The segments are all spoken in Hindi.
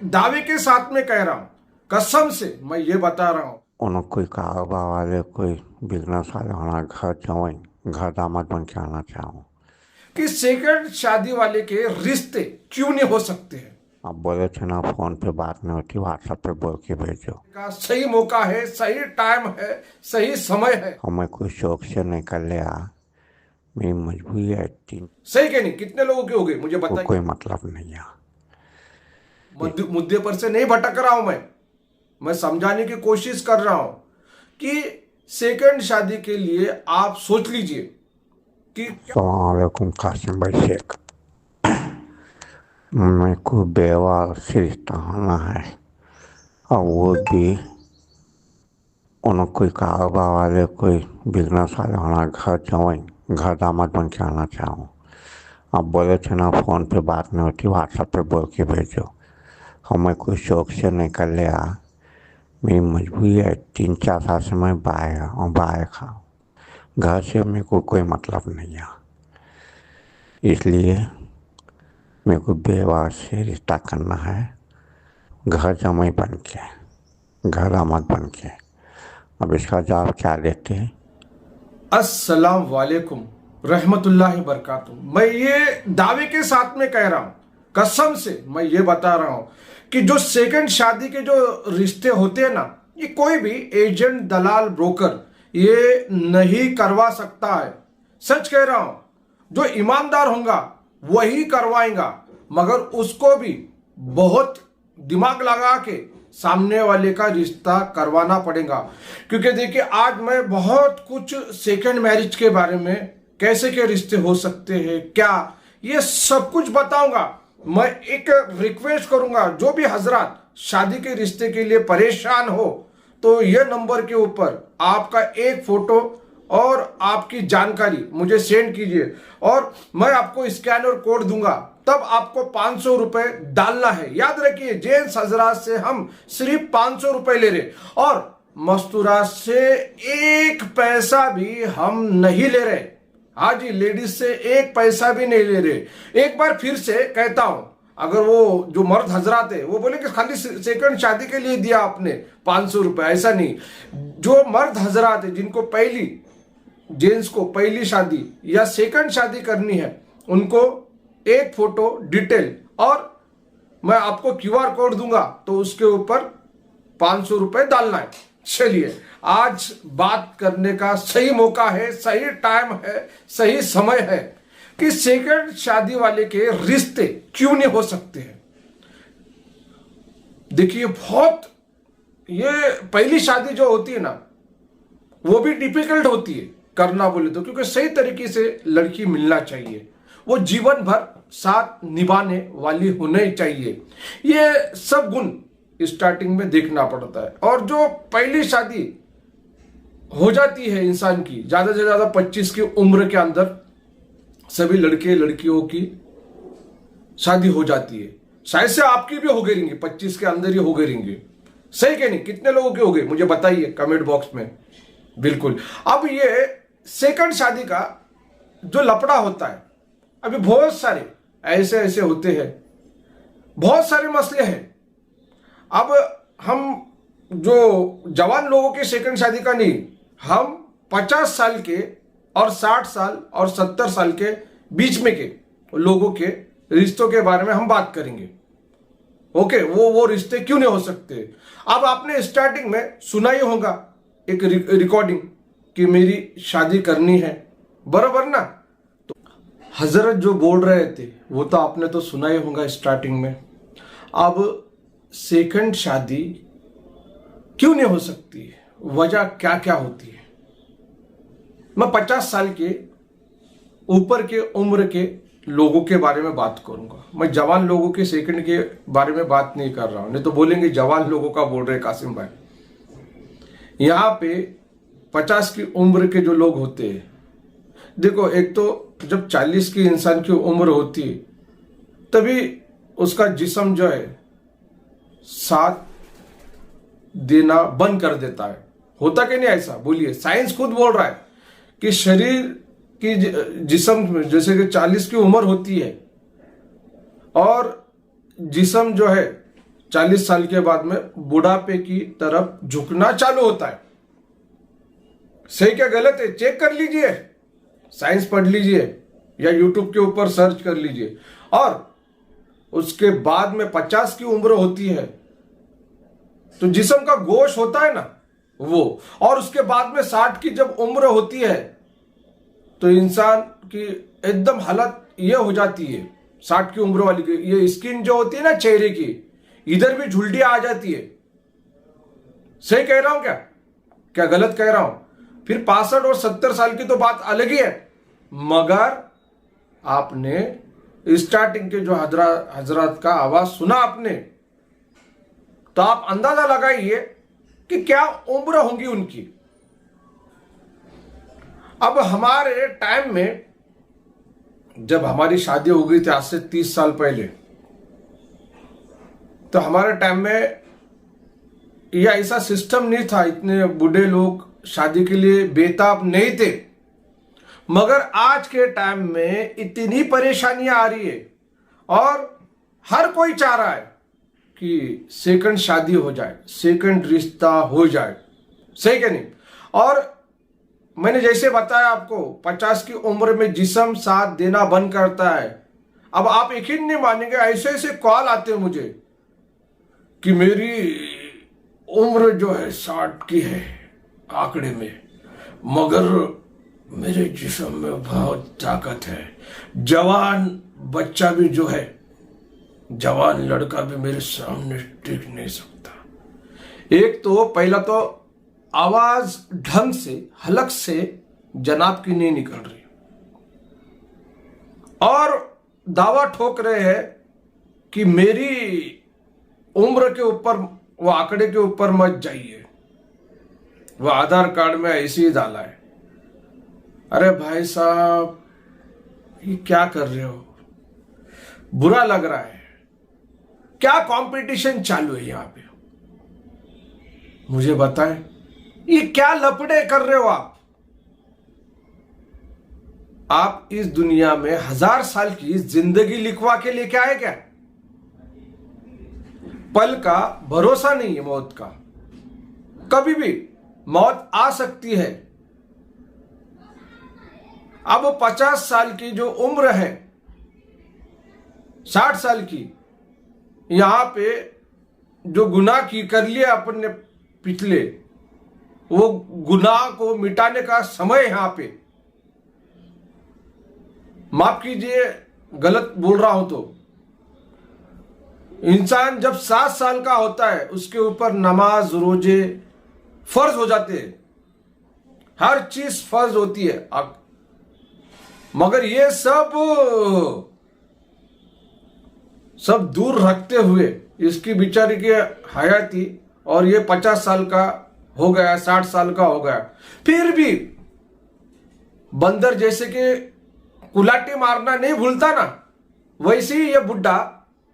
दावे के साथ में कह रहा हूं, कसम से मैं ये बता रहा हूं। उन्होंने कोई कारोबार वाले कोई बिजनेस वाले हमारा घर जाओ घर दामाद बन के आना चाहूँ। कि सेकंड शादी वाले के रिश्ते क्यों नहीं हो सकते हैं। आप बोले थे ना फोन पे बात नहीं होती, व्हाट्सएप पे बोल के भेजो। का सही मौका है, सही टाइम है, सही समय है। हमें कोई शौक से नहीं कर लिया, मेरी मजबूरी है। तीन सही कि नहीं? कितने लोगों के हो गए मुझे को बताइए। कोई मतलब नहीं है। मुद्दे पर से नहीं भटक रहा हूं मैं समझाने की कोशिश कर रहा हूं कि सेकंड शादी के लिए आप सोच लीजिए कि अस्सलामुअलैकुम कासिम भाई शेख, मेरे को बेवा से रिश्ता होना है और वो भी उन्होंने कोई कारोबार वाले कोई बिजनेस वाले हमारा घर जाओ घर दामाद बन के आना चाहूँ। आप बोले थे ना फोन पे बात नहीं होती, व्हाट्सएप पे बोल के भेजो। हमें कोई शौक से नहीं कर लिया, मेरी मजबूरी है। 3-4 साल से मैं बाहर खाऊँ, घर से मेरे को कोई मतलब नहीं है। इसलिए मेरे को बेवा से रिश्ता करना है, घर जमाई बन के, घर दामाद बन के। अब इसका जवाब क्या देते हैं? अस्सलाम वालेकुम रहमतुल्लाहि बरकातुहू। मैं ये दावे के साथ में कह रहा हूं, कसम से मैं ये बता रहा हूं कि जो सेकंड शादी के जो रिश्ते होते हैं ना, ये कोई भी एजेंट, दलाल, ब्रोकर ये नहीं करवा सकता है। सच कह रहा हूं, जो ईमानदार होगा वही करवाएगा, मगर उसको भी बहुत दिमाग लगा के सामने वाले का रिश्ता करवाना पड़ेगा। क्योंकि देखिए, आज मैं बहुत कुछ सेकंड मैरिज के बारे में, कैसे के रिश्ते हो सकते हैं, क्या ये सब कुछ बताऊंगा। मैं एक रिक्वेस्ट करूंगा, जो भी हजरात शादी के रिश्ते के लिए परेशान हो तो ये नंबर के ऊपर आपका एक फोटो और आपकी जानकारी मुझे सेंड कीजिए और मैं आपको स्कैनर कोड दूंगा। तब आपको 500 रुपए डालना है। याद रखिए, जेंट्स हजरात से हम सिर्फ 500 रुपए ले रहे और मस्तूरात से 1 पैसा भी हम नहीं ले रहे। हाँ जी, लेडीज से 1 पैसा भी नहीं ले रहे। एक बार फिर से कहता हूं, अगर वो जो मर्द हजरात है वो बोले कि खाली सेकंड शादी के लिए दिया आपने 500 रुपए, ऐसा नहीं। जो मर्द हजरात है जिनको जेंट्स को पहली शादी या सेकंड शादी करनी है, उनको एक फोटो डिटेल और मैं आपको क्यूआर कोड दूंगा, तो उसके ऊपर 500 रुपए डालना है। चलिए, आज बात करने का सही मौका है, सही टाइम है, सही समय है कि सेकंड शादी वाले के रिश्ते क्यों नहीं हो सकते हैं। देखिए, बहुत ये पहली शादी जो होती है ना, वो भी डिफिकल्ट होती है करना बोले तो, क्योंकि सही तरीके से लड़की मिलना चाहिए, वो जीवन भर साथ निभाने वाली होनी चाहिए। ये सब गुण स्टार्टिंग में देखना पड़ता है। और जो पहली शादी हो जाती है इंसान की, ज्यादा से ज्यादा 25 की उम्र के अंदर सभी लड़के लड़कियों की शादी हो जाती है। शायद से आपकी भी हो गई रहेंगी, 25 के अंदर ही हो गई रहेंगी। सही कि नहीं? कितने लोगों के हो गए मुझे बताइए कमेंट बॉक्स में। बिल्कुल। अब ये सेकंड शादी का जो लफड़ा होता है, अभी बहुत सारे ऐसे होते हैं, बहुत सारे मसले हैं। अब हम जो जवान लोगों के सेकंड शादी का नहीं, हम 50 साल के और 60 साल और 70 साल के बीच में के लोगों के रिश्तों के बारे में हम बात करेंगे। ओके, वो रिश्ते क्यों नहीं हो सकते। अब आपने स्टार्टिंग में सुना ही होगा एक रिकॉर्डिंग कि मेरी शादी करनी है, बराबर ना। तो हजरत जो बोल रहे थे वो तो आपने तो सुना ही होगा स्टार्टिंग में। अब सेकंड शादी क्यों नहीं हो सकती, वजह क्या क्या होती है। मैं 50 साल के ऊपर के उम्र के लोगों के बारे में बात करूंगा। मैं जवान लोगों के सेकंड के बारे में बात नहीं कर रहा हूं, नहीं तो बोलेंगे जवान लोगों का बोल रहे कासिम भाई। यहां पे 50 की उम्र के जो लोग होते हैं, देखो, एक तो जब 40 की इंसान की उम्र होती है तभी उसका जिस्म जो है साथ देना बंद कर देता है। होता कि नहीं ऐसा? बोलिए। साइंस खुद बोल रहा है कि शरीर की जिस्म जैसे कि 40 की उम्र होती है और जिस्म जो है 40 साल के बाद में बुढ़ापे की तरफ झुकना चालू होता है। सही क्या गलत है चेक कर लीजिए, साइंस पढ़ लीजिए या यूट्यूब के ऊपर सर्च कर लीजिए। और उसके बाद में 50 की उम्र होती है तो जिस्म का गोश होता है ना वो, और उसके बाद में 60 की जब उम्र होती है तो इंसान की एकदम हालत ये हो जाती है, 60 की उम्र वाली की ये स्किन जो होती है ना चेहरे की, इधर भी झुर्रियां आ जाती है। सही कह रहा हूं क्या, क्या गलत कह रहा हूं? फिर 65 और 70 साल की तो बात अलग ही है, मगर आपने स्टार्टिंग के जो हजरत का आवाज सुना आपने, तो आप अंदाजा लगाइए कि क्या उम्र होंगी उनकी। अब हमारे टाइम में जब हमारी शादी हो गई थी आज से 30 साल पहले, तो हमारे टाइम में यह ऐसा सिस्टम नहीं था, इतने बूढ़े लोग शादी के लिए बेताब नहीं थे। मगर आज के टाइम में इतनी परेशानियां आ रही है और हर कोई चाह रहा है कि सेकंड शादी हो जाए, सेकंड रिश्ता हो जाए। सही क्या नहीं? और मैंने जैसे बताया आपको 50 की उम्र में जिस्म साथ देना बंद करता है। अब आप यकीन नहीं मानेंगे, ऐसे ऐसे कॉल आते हैं मुझे कि मेरी उम्र जो है 60 की है आंकड़े में, मगर मेरे जिस्म में बहुत ताकत है, जवान बच्चा भी जो है, जवान लड़का भी मेरे सामने टिक नहीं सकता। एक तो पहला तो आवाज ढंग से हलक से जनाब की नहीं निकल रही, और दावा ठोक रहे हैं कि मेरी उम्र के ऊपर, वो आंकड़े के ऊपर मत जाइए, वो आधार कार्ड में ऐसे ही डाला है। अरे भाई साहब ये क्या कर रहे हो, बुरा लग रहा है। क्या कंपटीशन चालू है यहां पे, मुझे बताएं, ये क्या लपड़े कर रहे हो आप? आप इस दुनिया में 1000 साल की जिंदगी लिखवा के लेके आए क्या? पल का भरोसा नहीं है मौत का, कभी भी मौत आ सकती है। अब 50 साल की जो उम्र है, 60 साल की, यहां पे जो गुनाह की कर लिया अपन ने पिछले, वो गुनाह को मिटाने का समय यहां पे। माफ कीजिए गलत बोल रहा हूं तो, इंसान जब 7 साल का होता है उसके ऊपर नमाज रोजे फर्ज हो जाते हैं, हर चीज फर्ज होती है। मगर ये सब दूर रखते हुए इसकी बेचारी की हयाती, और ये 50 साल का हो गया, 60 साल का हो गया, फिर भी बंदर जैसे कि कुलाटी मारना नहीं भूलता ना, वैसे ही ये बुढ़ा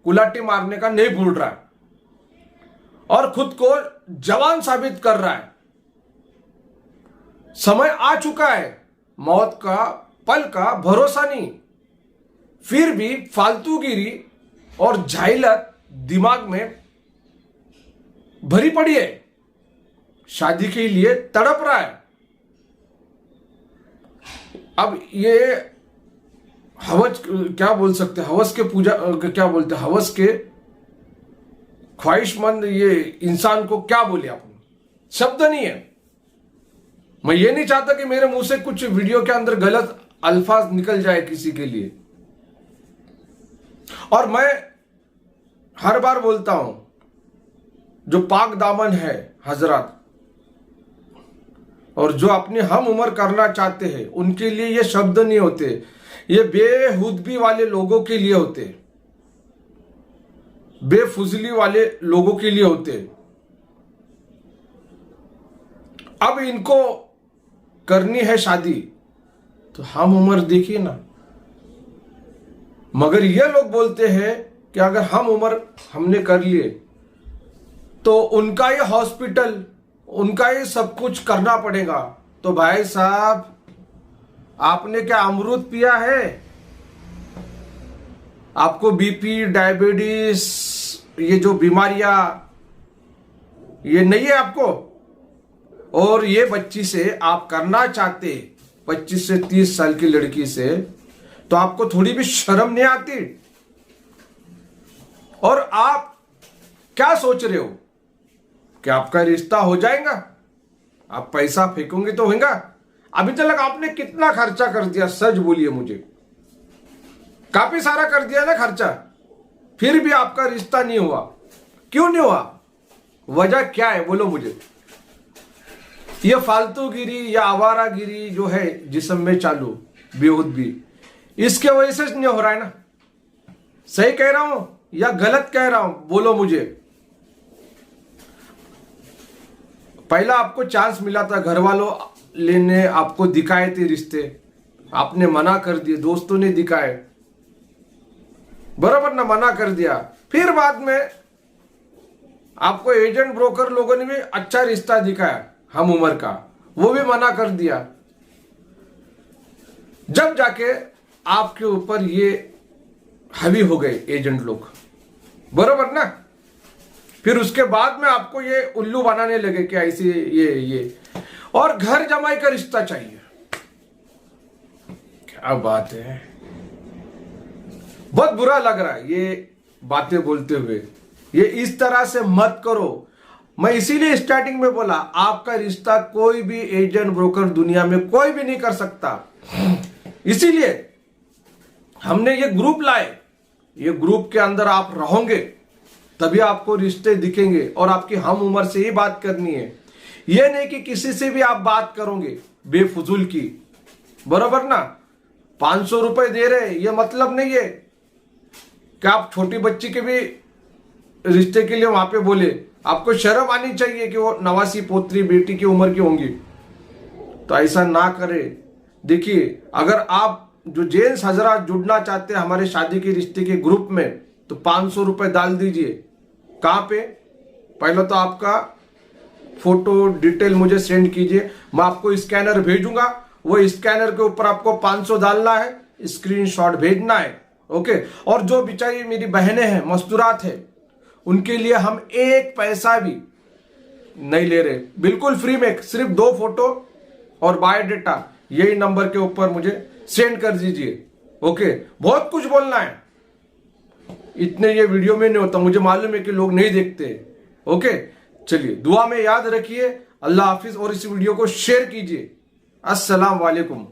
कुलाटी मारने का नहीं भूल रहा है और खुद को जवान साबित कर रहा है। समय आ चुका है, मौत का पल का भरोसा नहीं, फिर भी फालतूगिरी और झाइलत दिमाग में भरी पड़ी है, शादी के लिए तड़प रहा है। अब ये हवस क्या बोल सकते हैं, हवस के पूजा क्या बोलते हैं, हवस के ख्वाहिशमंद ये इंसान को क्या बोले अपन, शब्द नहीं है। मैं ये नहीं चाहता कि मेरे मुंह से कुछ वीडियो के अंदर गलत अल्फाज निकल जाए किसी के लिए। और मैं हर बार बोलता हूं, जो पाक दामन है हजरत, और जो अपनी हम उम्र करना चाहते हैं, उनके लिए ये शब्द नहीं होते, ये बेहुदबी वाले लोगों के लिए होते, बेफुजली वाले लोगों के लिए होते। अब इनको करनी है शादी तो हम उम्र देखिए ना, मगर ये लोग बोलते हैं कि अगर हम उम्र हमने कर लिए तो उनका ये हॉस्पिटल, उनका ये सब कुछ करना पड़ेगा। तो भाई साहब आपने क्या अमरूद पिया है? आपको बीपी, डायबिटीज ये जो बीमारियां ये नहीं है आपको, और ये बच्ची से आप करना चाहते 25 से 30 साल की लड़की से, तो आपको थोड़ी भी शर्म नहीं आती? और आप क्या सोच रहे हो कि आपका रिश्ता हो जाएगा? आप पैसा फेंकोगे तो होगा? अभी तक आपने कितना खर्चा कर दिया? सच बोलिए मुझे, काफी सारा कर दिया ना खर्चा, फिर भी आपका रिश्ता नहीं हुआ। क्यों नहीं हुआ? वजह क्या है बोलो मुझे। ये फालतूगिरी या आवारागिरी जो है जिस्म में चालू, बेहूद भी, इसके वजह से नहीं हो रहा है ना? सही कह रहा हूं या गलत कह रहा हूं बोलो मुझे। पहला आपको चांस मिला था, घर वालों लेने आपको दिखाए थे रिश्ते, आपने मना कर दिए, दोस्तों ने दिखाए, बराबर ना, मना कर दिया। फिर बाद में आपको एजेंट ब्रोकर लोगों ने भी अच्छा रिश्ता दिखाया हम उम्र का, वो भी मना कर दिया। जब जाके आपके ऊपर ये हावी हो गए एजेंट लोग, बराबर ना, फिर उसके बाद में आपको ये उल्लू बनाने लगे कि ऐसे ये और घर जमाई का रिश्ता चाहिए। क्या बात है, बहुत बुरा लग रहा है ये बातें बोलते हुए। ये इस तरह से मत करो। मैं इसीलिए स्टार्टिंग में बोला, आपका रिश्ता कोई भी एजेंट ब्रोकर दुनिया में कोई भी नहीं कर सकता। इसीलिए हमने ये ग्रुप लाए, ये ग्रुप के अंदर आप रहोगे तभी आपको रिश्ते दिखेंगे, और आपकी हम उम्र से ही बात करनी है। ये नहीं कि किसी से भी आप बात करोगे बेफजूल की, बराबर ना। 500 रुपए दे रहे, ये मतलब नहीं है कि आप छोटी बच्ची के भी रिश्ते के लिए वहां पे बोले। आपको शर्म आनी चाहिए कि वो नवासी पोत्री बेटी की उम्र की होंगी, तो ऐसा ना करें। देखिए, अगर आप जो जेंट्स हजरात जुड़ना चाहते हैं हमारे शादी के रिश्ते के ग्रुप में, तो 500 रुपए डाल दीजिए। कहां पे? पहले तो आपका फोटो डिटेल मुझे सेंड कीजिए, मैं आपको स्कैनर भेजूंगा, वो स्कैनर के ऊपर आपको 500 डालना है, स्क्रीनशॉट भेजना है। ओके। और जो बेचारी मेरी बहनें हैं, मस्तूरात है, उनके लिए हम एक पैसा भी नहीं ले रहे, बिल्कुल फ्री में, सिर्फ 2 फोटो और बायोडेटा यही नंबर के ऊपर मुझे सेंड कर दीजिए। ओके। बहुत कुछ बोलना है, इतने ये वीडियो में नहीं होता, मुझे मालूम है कि लोग नहीं देखते। ओके, चलिए दुआ में याद रखिए। अल्लाह हाफिज, और इस वीडियो को शेयर कीजिए। अस्सलाम वालेकुम।